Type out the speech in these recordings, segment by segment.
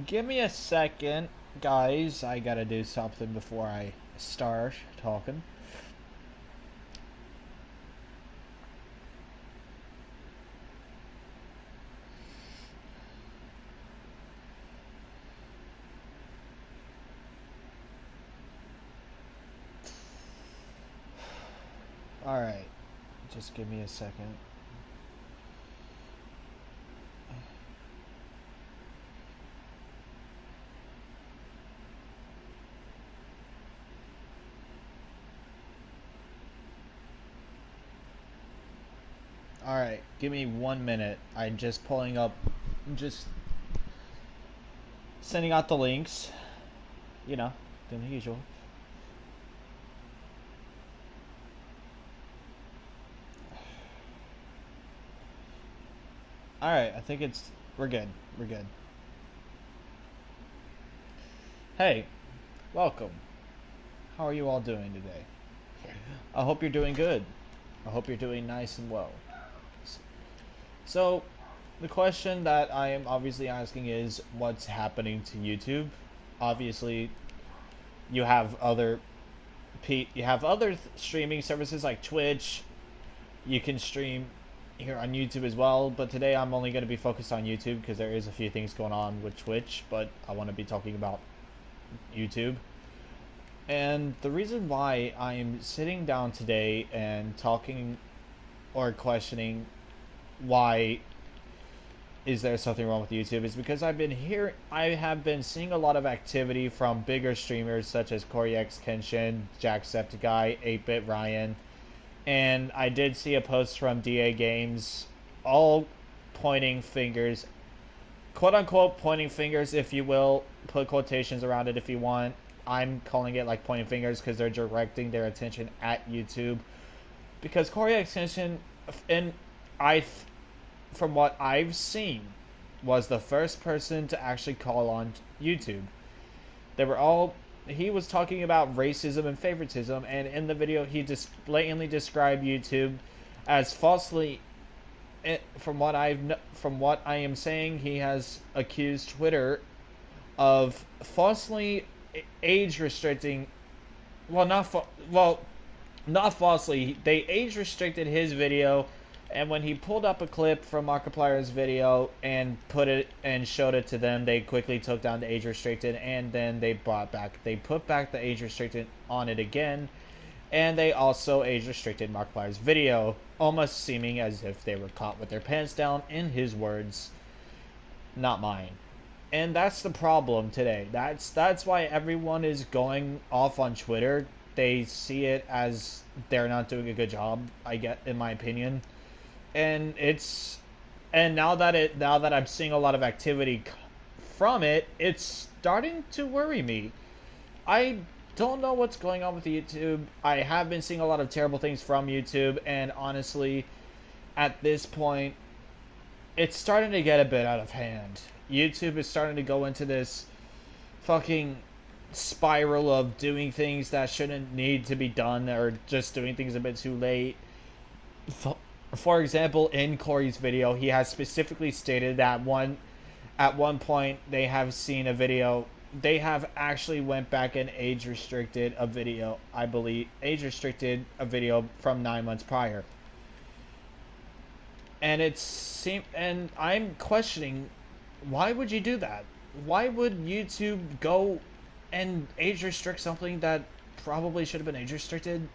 Give me a second, guys. I gotta do something before I start talking. Alright, just give me a second. Alright, give me 1 minute. I'm just pulling up, just sending out the links. You know, doing the usual. Alright, I think we're good. We're good. Hey, welcome. How are you all doing today? I hope you're doing good. I hope you're doing nice and well. So, the question that I am obviously asking is what's happening to YouTube? Obviously, you have other streaming services like Twitch. You can stream here on YouTube as well, but today I'm only going to be focused on YouTube because there is a few things going on with Twitch, but I want to be talking about YouTube. And the reason why I'm sitting down today and talking or questioning why is there something wrong with YouTube is because I have been seeing a lot of activity from bigger streamers such as Corey X Kenshin, Jacksepticeye, 8-Bit Ryan, and I did see a post from DA Games, all pointing fingers, quote unquote pointing fingers, if you will, put quotations around it if you want. I'm calling it like pointing fingers because they're directing their attention at YouTube. Because Corey X Kenshin, and from what I've seen, was the first person to actually call on YouTube. He was talking about racism and favoritism, and in the video he just blatantly described YouTube as falsely. From what I am saying, he has accused Twitter of falsely age restricting. Not falsely. They age restricted his video, and when he pulled up a clip from Markiplier's video and put it and showed it to them, they quickly took down the age restricted, and then they put back the age restricted on it again, and they also age restricted Markiplier's video, almost seeming as if they were caught with their pants down, in his words, not mine. And that's the problem today. That's why everyone is going off on Twitter. They see it as they're not doing a good job, I get, in my opinion. And now that I'm seeing a lot of activity from it, it's starting to worry me. I don't know what's going on with YouTube. I have been seeing a lot of terrible things from YouTube, and honestly, at this point, it's starting to get a bit out of hand. YouTube is starting to go into this fucking spiral of doing things that shouldn't need to be done, or just doing things a bit too late. For example, in Corey's video, he has specifically stated that at one point they have seen a video. They have actually went back and age restricted a video. I believe age restricted a video from 9 months prior. And and I'm questioning, why would you do that? Why would YouTube go and age restrict something that probably should have been age restricted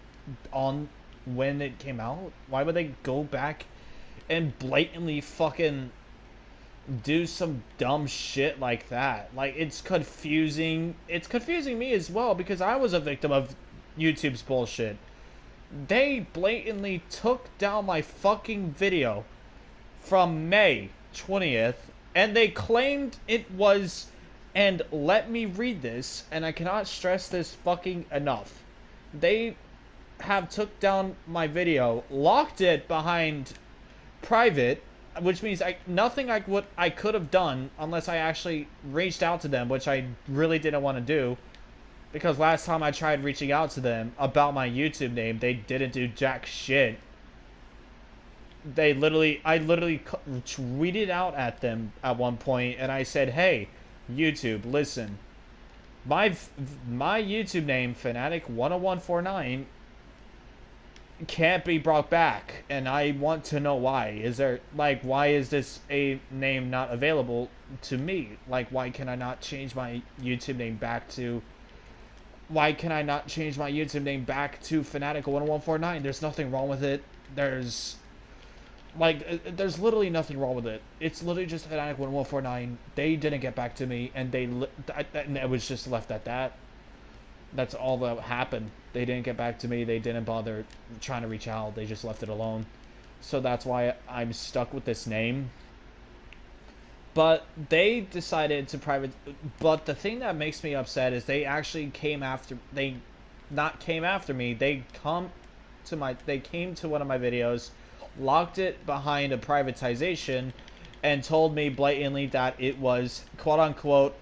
on when it came out? Why would they go back and blatantly fucking do some dumb shit like that? Like, it's confusing. It's confusing me as well, because I was a victim of YouTube's bullshit. They blatantly took down my fucking video from May 20th, and they claimed it was, and let me read this, and I cannot stress this fucking enough. They have took down my video, locked it behind private, which means nothing like what I could have done unless I actually reached out to them, which I really didn't want to do. Because last time I tried reaching out to them about my YouTube name, they didn't do jack shit. I literally tweeted out at them at one point, and I said, "Hey, YouTube, listen, my YouTube name, Fanatic10149, can't be brought back, and I want to know why. Why is this a name not available to me? Like, why can I not change my YouTube name back to Fanatic10149? There's nothing wrong with it. There's literally nothing wrong with it. It's literally just Fanatic10149. They didn't get back to me, and and it was just left at that. That's all that happened. They didn't get back to me. They didn't bother trying to reach out. They just left it alone. So that's why I'm stuck with this name. But they decided to private. But the thing that makes me upset is they actually came after. They not came after me. They came to one of my videos, locked it behind a privatization, and told me blatantly that it was quote unquote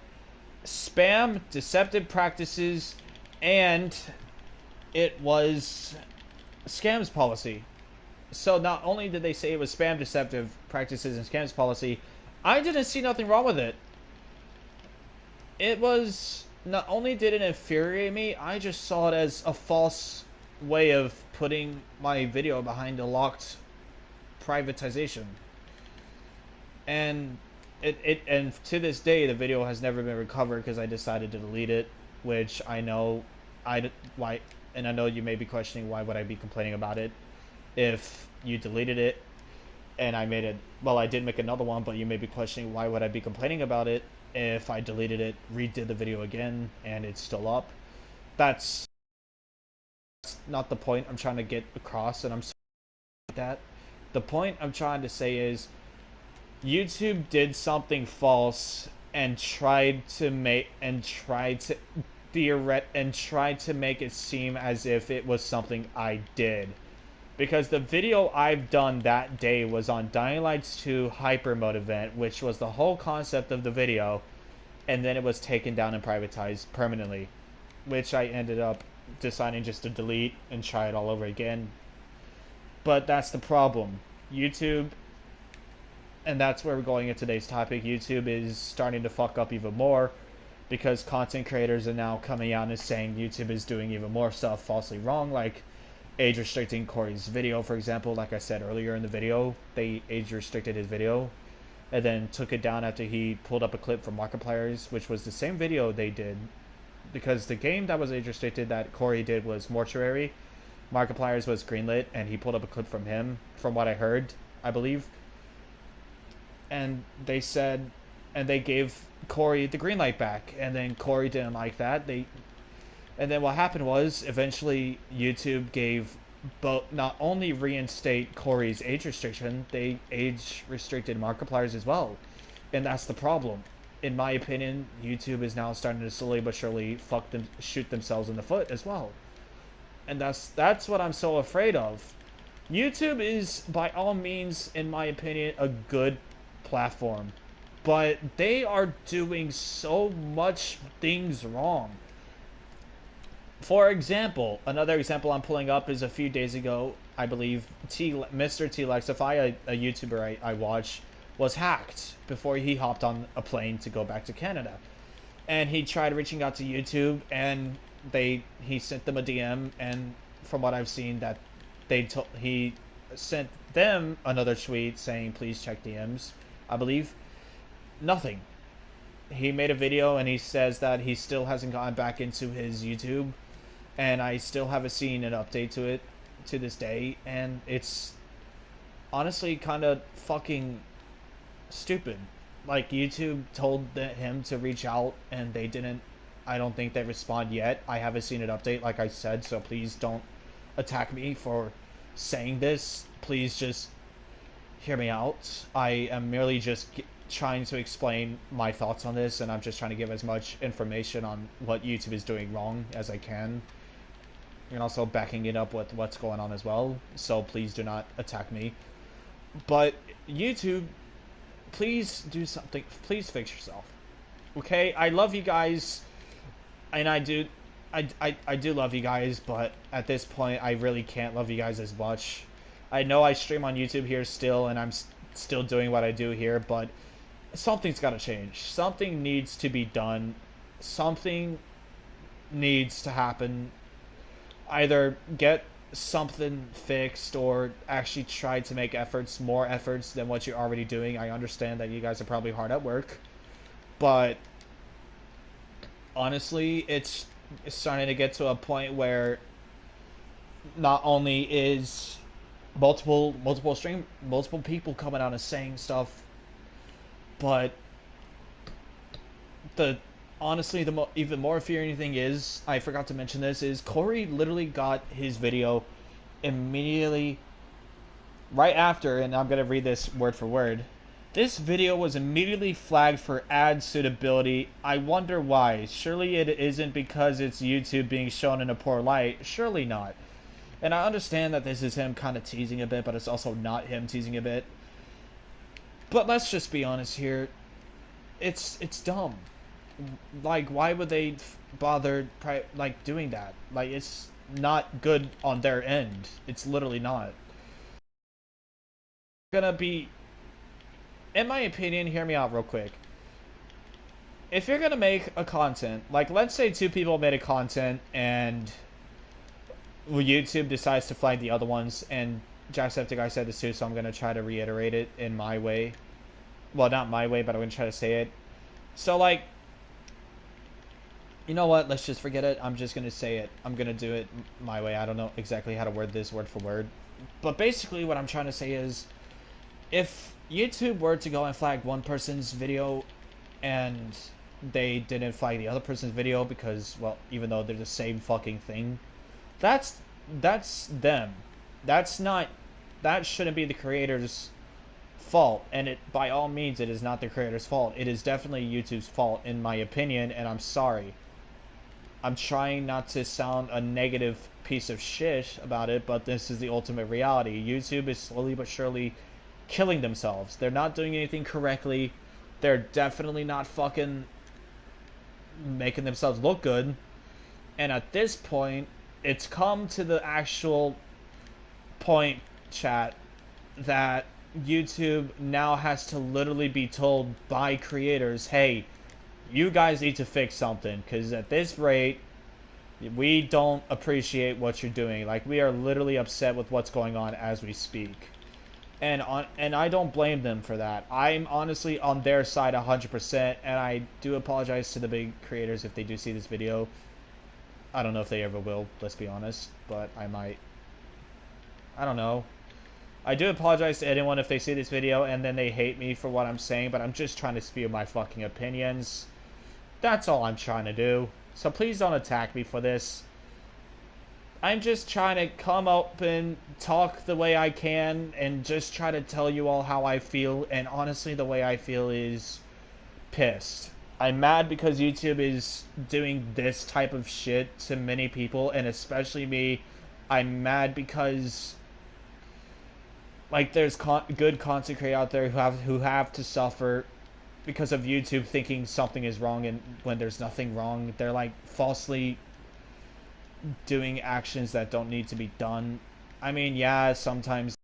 spam, deceptive practices, and it was scams policy. So not only did they say it was spam, deceptive practices, and scams policy, I didn't see nothing wrong with it. It was, not only did it infuriate me, I just saw it as a false way of putting my video behind a locked privatization. And and to this day the video has never been recovered because I decided to delete it, which I know why, and I know you may be questioning why would I be complaining about it if you deleted it and I made it. Well, I did make another one, but you may be questioning why would I be complaining about it if I deleted it, redid the video again, and it's still up. That's not the point I'm trying to get across, and I'm sorry about that. The point I'm trying to say is YouTube did something false and tried to make it seem as if it was something I did. Because the video I've done that day was on Dying Light 2 Hyper Mode event, which was the whole concept of the video, and then it was taken down and privatized permanently, which I ended up deciding just to delete and try it all over again. But that's the problem. YouTube, and that's where we're going in today's topic, YouTube is starting to fuck up even more because content creators are now coming out and saying YouTube is doing even more stuff falsely wrong, like age restricting Corey's video, for example. Like I said earlier in the video, they age restricted his video and then took it down after he pulled up a clip from Markiplier's, which was the same video they did, because the game that was age restricted that Corey did was Mortuary. Markiplier's was greenlit, and he pulled up a clip from him, from what I heard, I believe. And they said, and they gave Corey the green light back, and then Corey didn't like that. And then what happened was, eventually YouTube gave both, not only reinstate Corey's age restriction, they age restricted Markiplier's as well. And that's the problem. In my opinion, YouTube is now starting to slowly but surely shoot themselves in the foot as well. And that's what I'm so afraid of. YouTube is, by all means, in my opinion, a good platform, but they are doing so much things wrong. For example, another example I'm pulling up is a few days ago, I believe, Mr. T-Lexify, a YouTuber I watch, was hacked before he hopped on a plane to go back to Canada. And he tried reaching out to YouTube, and he sent them a DM, and from what I've seen, that he sent them another tweet saying please check DMs, I believe. Nothing. He made a video and he says that he still hasn't gotten back into his YouTube, and I still haven't seen an update to it to this day, and it's honestly kind of fucking stupid. Like, YouTube told him to reach out and they didn't. I don't think they respond yet. I haven't seen an update, like I said, so please don't attack me for saying this. Please just hear me out. I am merely just trying to explain my thoughts on this, and I'm just trying to give as much information on what YouTube is doing wrong as I can, and also backing it up with what's going on as well, so please do not attack me. But YouTube, please do something. Please fix yourself. Okay? I love you guys, and I do love you guys, but at this point, I really can't love you guys as much. I know I stream on YouTube here still, and I'm still doing what I do here, but something's got to change. Something needs to be done. Something needs to happen. Either get something fixed or actually try to make more efforts than what you're already doing. I understand that you guys are probably hard at work, but honestly, it's starting to get to a point where not only is multiple people coming out and saying stuff, but the honestly the even more infuriating thing is, I forgot to mention this, is Corey literally got his video immediately right after, and I'm gonna read this word for word. This video was immediately flagged for ad suitability. I wonder why. Surely it isn't because it's YouTube being shown in a poor light. Surely not. And I understand that this is him kind of teasing a bit, but it's also not him teasing a bit. But let's just be honest here. It's dumb. Like, why would they bother like doing that? Like, it's not good on their end. It's literally not. Gonna be, in my opinion, hear me out real quick. If you're gonna make a content, like let's say two people made a content and YouTube decides to flag the other ones, and Jacksepticeye said this too, so I'm gonna try to reiterate it in my way. Well, not my way, but I'm gonna try to say it. So like, you know what? Let's just forget it. I'm just gonna say it. I'm gonna do it my way. I don't know exactly how to word this word for word, but basically what I'm trying to say is, if YouTube were to go and flag one person's video and they didn't flag the other person's video because, well, even though they're the same fucking thing, that's them. That shouldn't be the creator's fault, and it, by all means, it is not the creator's fault. It is definitely YouTube's fault, in my opinion, and I'm sorry. I'm trying not to sound a negative piece of shit about it, but this is the ultimate reality. YouTube is slowly but surely killing themselves. They're not doing anything correctly. They're definitely not fucking making themselves look good. And at this point, it's come to the actual point, chat, that YouTube now has to literally be told by creators, hey, you guys need to fix something, because at this rate, we don't appreciate what you're doing. Like, we are literally upset with what's going on as we speak. And I don't blame them for that. I'm honestly on their side 100%, and I do apologize to the big creators if they do see this video. I don't know if they ever will, let's be honest, but I might. I don't know. I do apologize to anyone if they see this video and then they hate me for what I'm saying, but I'm just trying to spew my fucking opinions. That's all I'm trying to do. So please don't attack me for this. I'm just trying to come up and talk the way I can and just try to tell you all how I feel, and honestly the way I feel is pissed. I'm mad because YouTube is doing this type of shit to many people, and especially me. I'm mad because, like, there's good content creators out there who have to suffer because of YouTube thinking something is wrong, and when there's nothing wrong, they're like falsely doing actions that don't need to be done. I mean, yeah, sometimes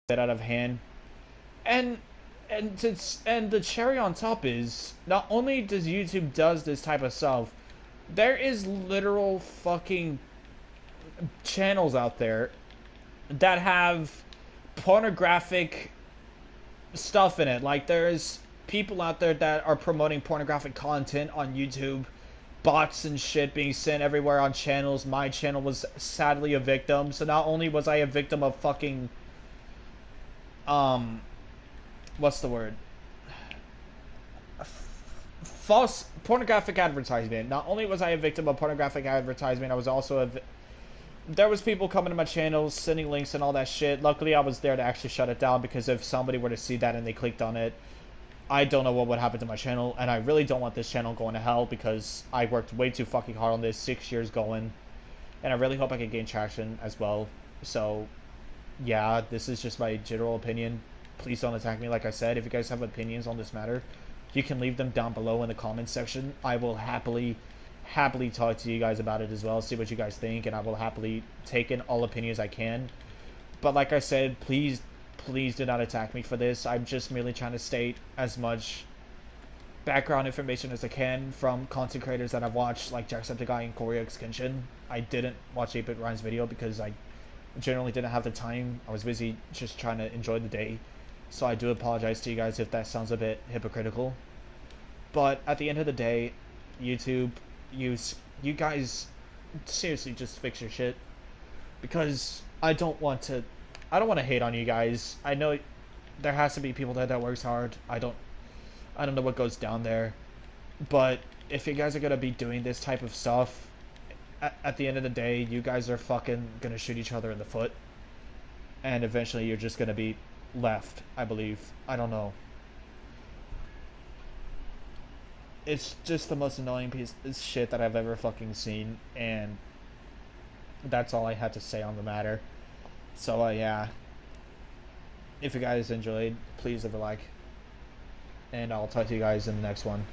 get out of hand, and the cherry on top is, not only does YouTube does this type of stuff, there is literal fucking channels out there that have pornographic stuff in it. Like, there's people out there that are promoting pornographic content on YouTube, bots and shit being sent everywhere on channels. My channel was sadly a victim. So not only was I a victim of fucking what's the word, false pornographic advertisement. Not only was I a victim of pornographic advertisement, I was also there was people coming to my channel, sending links and all that shit. Luckily, I was there to actually shut it down, because if somebody were to see that and they clicked on it, I don't know what would happen to my channel, and I really don't want this channel going to hell, because I worked way too fucking hard on this, 6 years going, and I really hope I can gain traction as well. So, yeah, this is just my general opinion. Please don't attack me. Like I said, if you guys have opinions on this matter, you can leave them down below in the comments section. I will happily happily talk to you guys about it as well, see what you guys think, and I will happily take in all opinions I can. But like I said, please do not attack me for this. I'm just merely trying to state as much background information as I can from content creators that I've watched, like Jacksepticeye and Koryox Kenshin. I didn't watch 8-Bit Ryan's video because I generally didn't have the time. I was busy just trying to enjoy the day. So I do apologize to you guys if that sounds a bit hypocritical. But at the end of the day, YouTube, you guys seriously just fix your shit, because I don't want to hate on you guys. I know there has to be people that works hard. I don't know what goes down there, but if you guys are gonna be doing this type of stuff, at the end of the day, you guys are fucking gonna shoot each other in the foot, and eventually you're just gonna be left, I believe. I don't know. It's just the most annoying piece of shit that I've ever fucking seen, and that's all I had to say on the matter. So, yeah. If you guys enjoyed, please leave a like, and I'll talk to you guys in the next one.